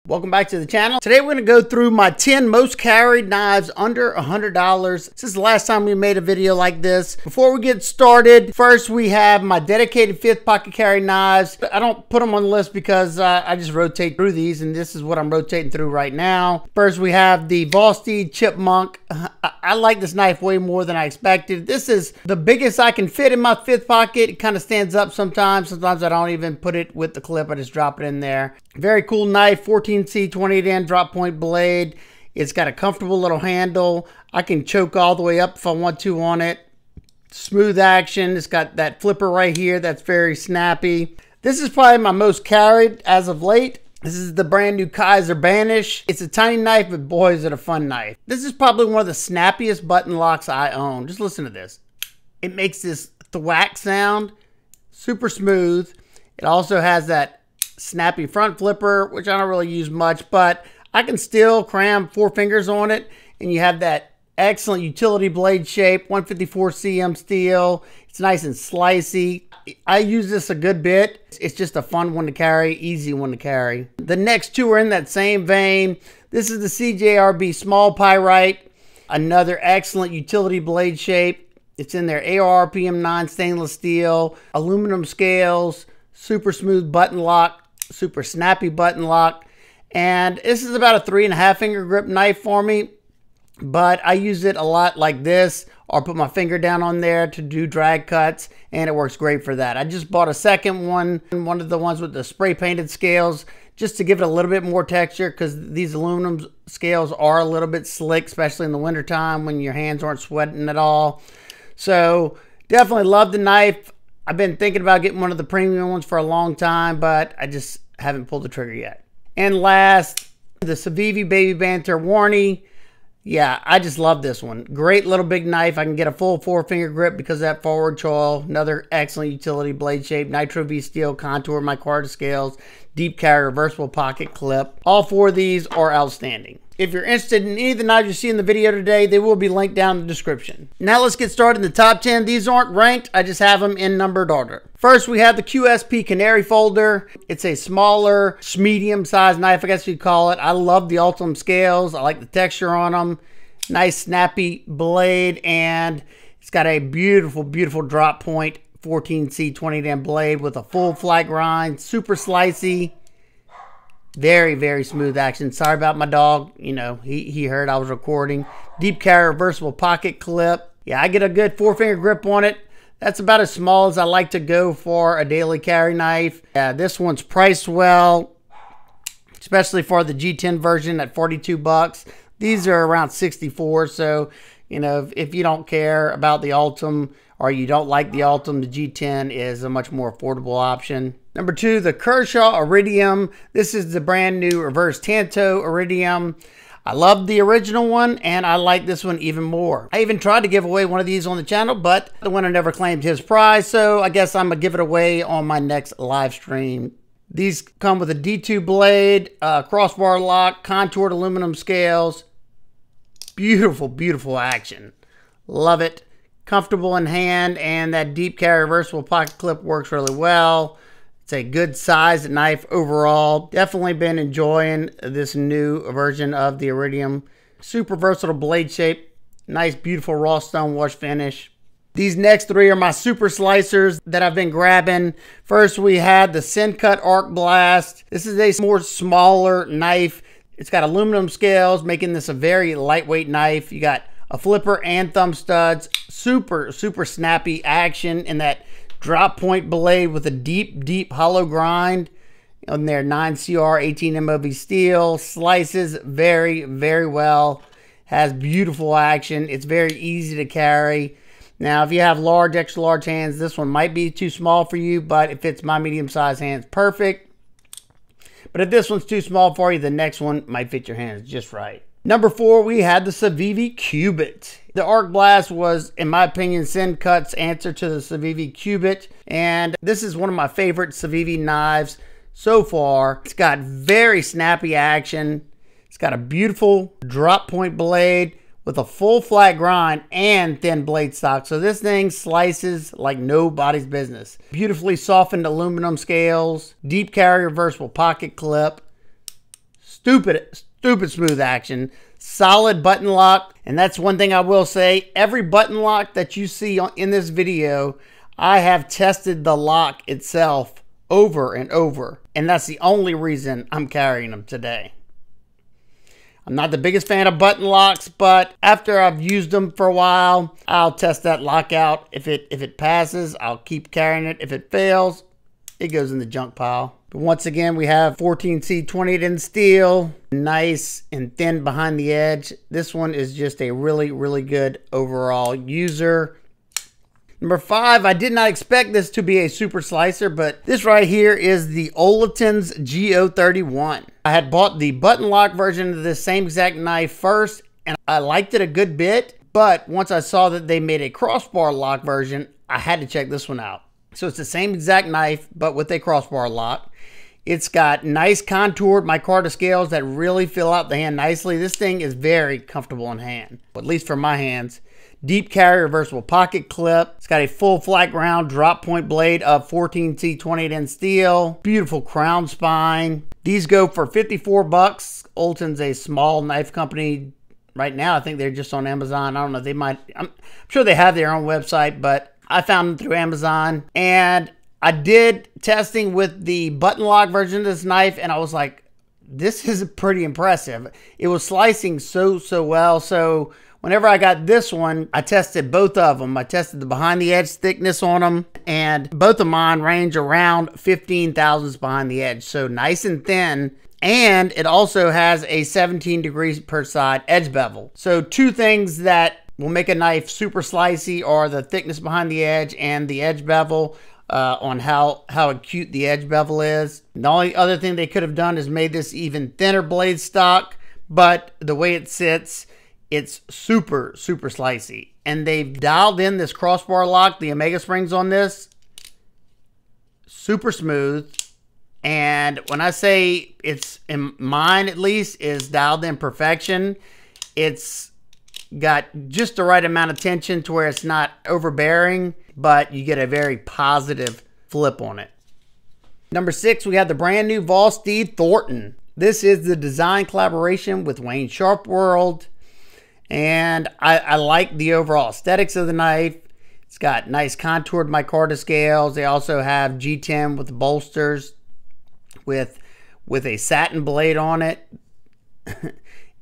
Welcome back to the channel. Today we're going to go through my 10 most carried knives under $100. This is the last time we made a video like this. Before we get started, first we have my dedicated 5th pocket carry knives. I don't put them on the list because I just rotate through these, and this is what I'm rotating through right now. First we have the Vosteed Chipmunk. I like this knife way more than I expected. This is the biggest I can fit in my 5th pocket. It kind of stands up sometimes. Sometimes I don't even put it with the clip. I just drop it in there. Very cool knife, 14C 28N drop point blade. It's got a comfortable little handle. I can choke all the way up if I want to on it. Smooth action. It's got that flipper right here that's very snappy. This is probably my most carried as of late. This is the brand new Kizer Banish. It's a tiny knife, but boy, is it a fun knife. This is probably one of the snappiest button locks I own. Just listen to this. It makes this thwack sound, super smooth. It also has that snappy front flipper, which I don't really use much, but I can still cram 4 fingers on it, and you have that excellent utility blade shape, 154 cm steel. It's nice and slicey. I use this a good bit. It's just a fun one to carry, easy one to carry. The next two are in that same vein. This is the CJRB small Pyrite, another excellent utility blade shape. It's in their ARPM 9 stainless steel, aluminum scales, super smooth button lock, super snappy button lock. And this is about a 3.5 finger grip knife for me, but I use it a lot like this, or put my finger down on there to do drag cuts, and it works great for that. I just bought a second one of the ones with the spray painted scales, just to give it a little bit more texture, because these aluminum scales are a little bit slick, especially in the wintertime when your hands aren't sweating at all. So definitely love the knife. I've been thinking about getting one of the premium ones for a long time, but I just haven't pulled the trigger yet. And last, the Civivi Baby Banter Wharny. Yeah, I just love this one. Great little big knife. I can get a full 4-finger grip because of that forward choil. Another excellent utility blade shape. Nitro-V steel contour, micarta scales, deep carry, reversible pocket clip. All 4 of these are outstanding. If you're interested in any of the knives you see in the video today, they will be linked down in the description. Now let's get started in the top 10. These aren't ranked. I just have them in numbered order. First, we have the QSP Canary Folder. It's a smaller, medium-sized knife, I guess you'd call it. I love the Ultimate scales. I like the texture on them. Nice, snappy blade, and it's got a beautiful, beautiful drop point 14C 2010 blade with a full flat grind, super slicey. Very, very smooth action. Sorry about my dog. You know, he heard I was recording. Deep carry, reversible pocket clip. Yeah, I get a good 4-finger grip on it. That's about as small as I like to go for a daily carry knife. Yeah, this one's priced well, especially for the G10 version at 42 bucks. These are around 64, so, you know, if you don't care about the Ultim or you don't like the Ultim, the G10 is a much more affordable option. Number 2, the Kershaw Iridium. This is the brand new reverse Tanto Iridium. I love the original one, and I like this one even more. I even tried to give away one of these on the channel, but the winner never claimed his prize, so I guess I'm going to give it away on my next live stream. These come with a D2 blade, crossbar lock, contoured aluminum scales. Beautiful, beautiful action. Love it. Comfortable in hand, and that deep carry reversible pocket clip works really well. It's a good sized knife overall. Definitely been enjoying this new version of the Iridium. Super versatile blade shape. Nice, beautiful raw stone wash finish. These next 3 are my super slicers that I've been grabbing. First, we had the Sencut ArcBlast. This is a more smaller knife. It's got aluminum scales, making this a very lightweight knife. You got a flipper and thumb studs. Super, super snappy action in that drop point blade with a deep, deep hollow grind on their 9CR 18 MOV steel. Slices very, very well. Has beautiful action. It's very easy to carry. Now, if you have large, extra large hands, this one might be too small for you, but it fits my medium-sized hands perfect. But if this one's too small for you, the next one might fit your hands just right. Number 4, we had the Civivi Qubit. The ArcBlast was, in my opinion, Sencut's answer to the Civivi Qubit. And this is one of my favorite Civivi knives so far. It's got very snappy action. It's got a beautiful drop point blade with a full flat grind and thin blade stock. So this thing slices like nobody's business. Beautifully softened aluminum scales, deep carry reversible pocket clip, stupid smooth action. Solid button lock. And that's one thing I will say. Every button lock that you see in this video, I have tested the lock itself over and over. And that's the only reason I'm carrying them today. I'm not the biggest fan of button locks, but after I've used them for a while, I'll test that lock out. If it passes, I'll keep carrying it. If it fails, it goes in the junk pile. But once again, we have 14C 28 in steel, nice and thin behind the edge. This one is just a really, really good overall user. Number 5, I did not expect this to be a super slicer, but this right here is the Olitans GO31. I had bought the button lock version of this same exact knife first, and I liked it a good bit, but once I saw that they made a crossbar lock version, I had to check this one out. So it's the same exact knife, but with a crossbar lock. It's got nice contoured micarta scales that really fill out the hand nicely. This thing is very comfortable in hand, at least for my hands. Deep carry reversible pocket clip. It's got a full flat ground drop point blade of 14C 28 in steel. Beautiful crown spine. These go for 54 bucks. Olitans a small knife company. Right now, I think they're just on Amazon. I don't know. They might. I'm sure they have their own website, but I found them through Amazon. And I did testing with the button lock version of this knife, and I was like, this is pretty impressive. It was slicing so well. So whenever I got this one, I tested both of them. I tested the behind the edge thickness on them, and both of mine range around 15 thousandths behind the edge. So nice and thin. And it also has a 17 degrees per side edge bevel. So two things that will make a knife super slicey are the thickness behind the edge and the edge bevel. On how acute the edge bevel is. The only other thing they could have done is made this even thinner blade stock, but the way it sits, it's super slicey. And they've dialed in this crossbar lock, the Omega springs on this, super smooth. And when I say it's, in mine at least, is dialed in perfection, it's got just the right amount of tension to where it's not overbearing, but you get a very positive flip on it. Number 6, we have the brand new Vosteed Thornton. This is the design collaboration with Wayne Sharp World, and I like the overall aesthetics of the knife. It's got nice contoured micarta scales. They also have G10 with the bolsters with a satin blade on it.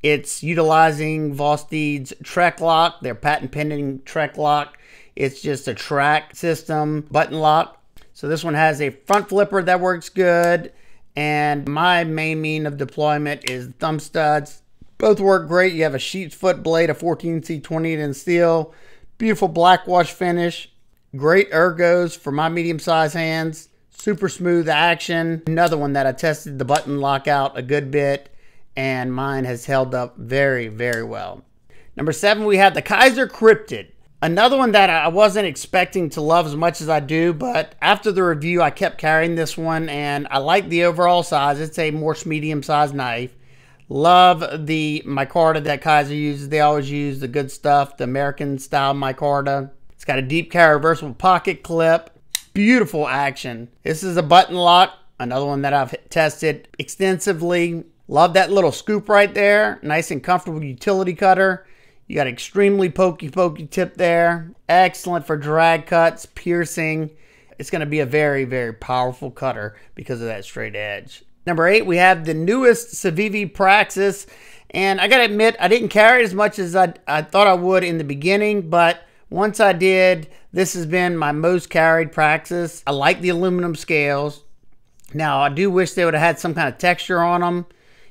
It's utilizing Vosteed's Trek lock, their patent pending Trek lock. It's just a track system button lock. So this one has a front flipper that works good. And my main mean of deployment is thumb studs. Both work great. You have a sheep's foot blade, a 14C 28 in steel. Beautiful black wash finish. Great ergos for my medium-sized hands. Super smooth action. Another one that I tested the button lock out a good bit, and mine has held up very well. Number 7, we have the Kizer Cryptid. Another one that I wasn't expecting to love as much as I do, but after the review, I kept carrying this one, and I like the overall size. It's a more medium-sized knife. Love the micarta that Kizer uses. They always use the good stuff, the American-style micarta. It's got a deep carry reversible pocket clip. Beautiful action. This is a button lock. Another one that I've tested extensively. Love that little scoop right there. Nice and comfortable utility cutter. You got extremely pokey tip there. Excellent for drag cuts, piercing. It's going to be a very powerful cutter because of that straight edge. Number 8, we have the newest Civivi Praxis. And I got to admit, I didn't carry it as much as I thought I would in the beginning. But once I did, this has been my most carried Praxis. I like the aluminum scales. Now, I do wish they would have had some kind of texture on them.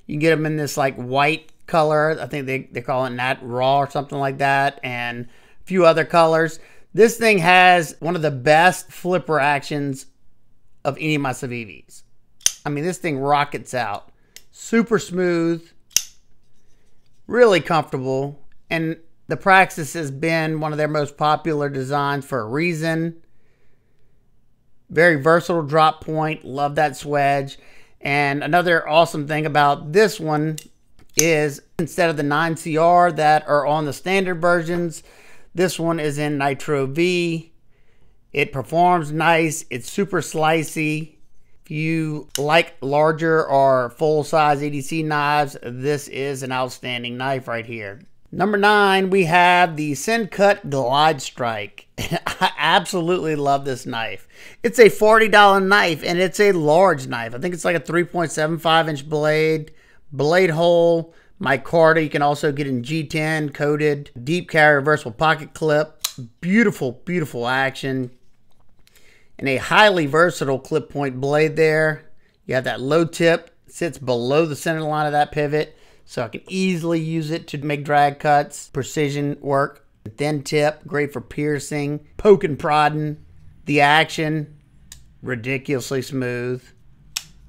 You can get them in this like white color. I think they call it Nat Raw or something like that, and a few other colors. This thing has one of the best flipper actions of any of my Civivis. I mean, this thing rockets out. Super smooth, really comfortable, and the Praxis has been one of their most popular designs for a reason. Very versatile drop point. Love that swedge. And another awesome thing about this one is instead of the 9CR that are on the standard versions, this one is in Nitro-V. It performs nice. It's super slicey. If you like larger or full-size EDC knives, this is an outstanding knife right here. Number 9, we have the Sencut GlideStrike. I absolutely love this knife. It's a $40 knife, and it's a large knife. I think it's like a 3.75-inch blade hole, micarta. You can also get in G10 coated, deep carry reversible pocket clip. Beautiful, beautiful action. And a highly versatile clip point blade there. You have that low tip, sits below the center line of that pivot, so I can easily use it to make drag cuts, precision work. Thin tip, great for piercing, poking, prodding. The action, ridiculously smooth.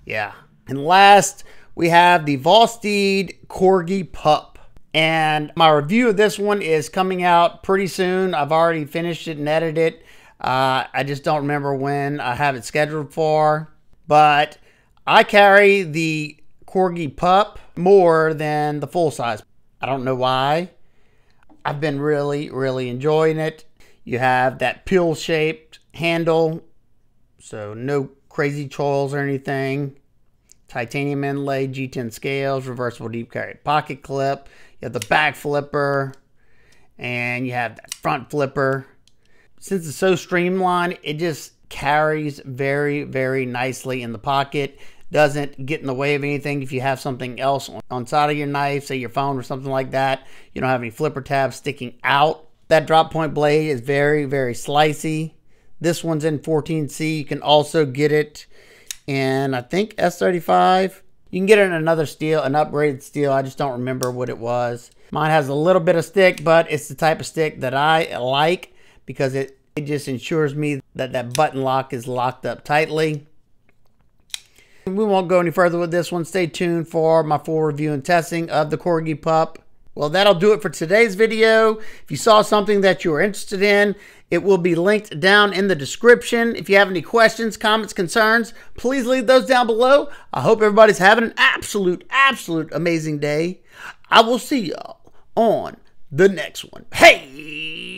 Yeah. And last, we have the Vosteed Corgi Pup. And my review of this one is coming out pretty soon. I've already finished it and edited it. I just don't remember when I have it scheduled for, but I carry the Corgi Pup more than the full size. I don't know why. I've been really, really enjoying it. You have that pill-shaped handle, so no crazy choils or anything. Titanium inlay, G10 scales, reversible deep carry pocket clip. You have the back flipper, and you have that front flipper. Since it's so streamlined, it just carries very, very nicely in the pocket. Doesn't get in the way of anything. If you have something else on side of your knife, say your phone or something like that, you don't have any flipper tabs sticking out. That drop point blade is very, very slicey. This one's in 14C. You can also get it in, I think, S35. You can get it in another steel, an upgraded steel. I just don't remember what it was. Mine has a little bit of stick, but it's the type of stick that I like, because it just ensures me that that button lock is locked up tightly. We won't go any further with this one. Stay tuned for my full review and testing of the Corgi Pup. Well, that'll do it for today's video. If you saw something that you were interested in, it will be linked down in the description. If you have any questions, comments, concerns, please leave those down below. I hope everybody's having an absolute amazing day. I will see y'all on the next one. Hey!